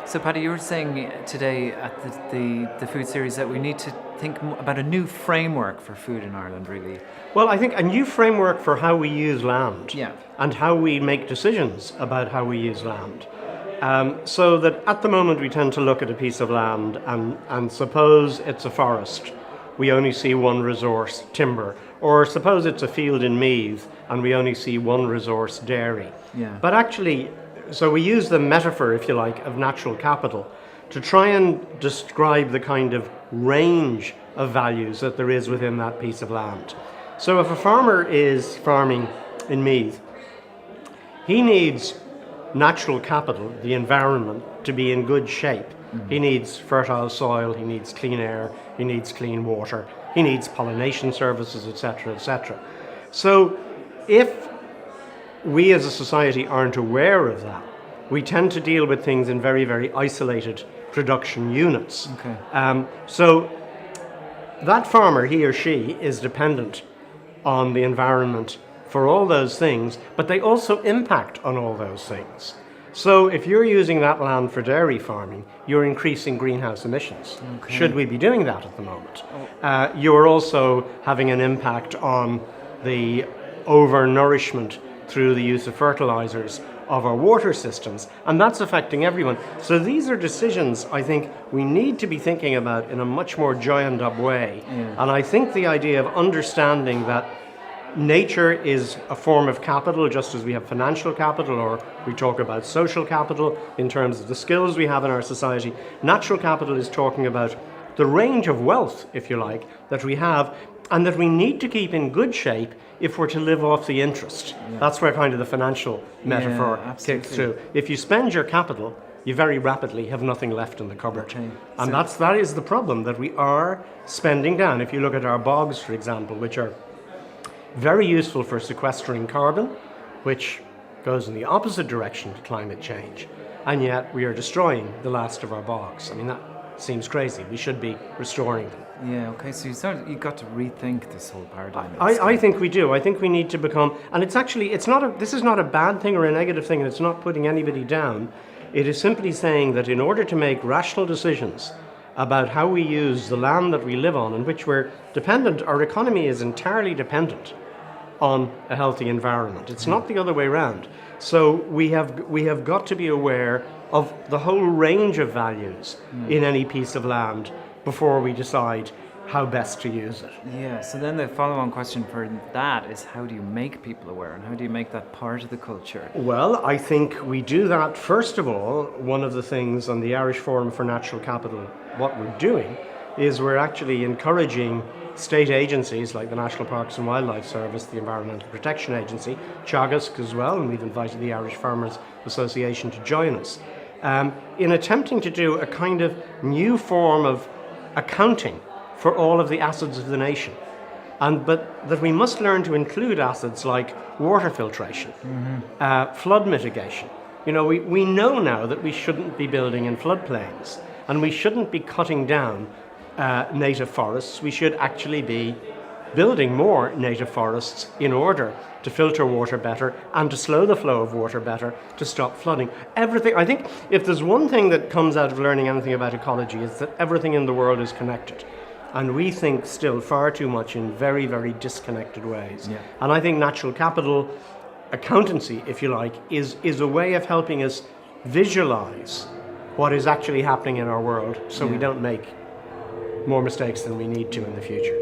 So, Paddy, you were saying today at the food series that we need to think about a new framework for food in Ireland, really. Well, I think a new framework for how we use land Yeah. and how we make decisions about how we use land. So that at the moment we tend to look at a piece of land and suppose it's a forest, we only see one resource, timber. Or suppose it's a field in Meath and we only see one resource, dairy. Yeah. But actually, so we use the metaphor, if you like, of natural capital to try and describe the kind of range of values that there is within that piece of land. So if a farmer is farming in Meath, he needs natural capital, the environment, to be in good shape. Mm-hmm. He needs fertile soil, he needs clean air, he needs clean water, he needs pollination services, etc., etc. So if we as a society aren't aware of that, we tend to deal with things in very, very isolated production units. Okay. So that farmer, he or she, is dependent on the environment for all those things, but they also impact on all those things. So if you're using that land for dairy farming, you're increasing greenhouse emissions. Okay. Should we be doing that at the moment? You're also having an impact on the overnourishment through the use of fertilizers of our water systems, and that's affecting everyone. So these are decisions I think we need to be thinking about in a much more joined up way. Yeah. And I think the idea of understanding that nature is a form of capital, just as we have financial capital, or we talk about social capital in terms of the skills we have in our society. Natural capital is talking about the range of wealth, if you like, that we have, and that we need to keep in good shape if we're to live off the interest. Yeah. That's where kind of the financial metaphor kicks through. If you spend your capital, you very rapidly have nothing left in the cupboard. Okay. And that is the problem, that we are spending down. If you look at our bogs, for example, which are very useful for sequestering carbon, which goes in the opposite direction to climate change, and yet we are destroying the last of our bogs. I mean, that seems crazy. We should be restoring them. Yeah, okay, so you've got to rethink this whole paradigm. I think we do. I think we need to become, and this is not a bad thing or a negative thing, and it's not putting anybody down. It is simply saying that in order to make rational decisions about how we use the land that we live on, in which we're dependent, our economy is entirely dependent on a healthy environment. It's not the other way around. So we have got to be aware of the whole range of values in any piece of land before we decide how best to use it. Yeah, so then the follow-on question for that is, how do you make people aware, and how do you make that part of the culture? Well, I think we do that, first of all. One of the things on the Irish Forum for Natural Capital, what we're doing is we're actually encouraging state agencies like the National Parks and Wildlife Service, the Environmental Protection Agency, Teagasc as well, and we've invited the Irish Farmers Association to join us, in attempting to do a kind of new form of accounting for all of the assets of the nation. But that we must learn to include assets like water filtration, flood mitigation. You know, we know now that we shouldn't be building in floodplains, and we shouldn't be cutting down native forests. We should actually be building more native forests in order to filter water better and to slow the flow of water better, to stop flooding. Everything, I think, if there's one thing that comes out of learning anything about ecology, it's that everything in the world is connected. And we think still far too much in very, very disconnected ways. Yeah. And I think natural capital accountancy, if you like, is a way of helping us visualize what is actually happening in our world, so we don't make more mistakes than we need to in the future.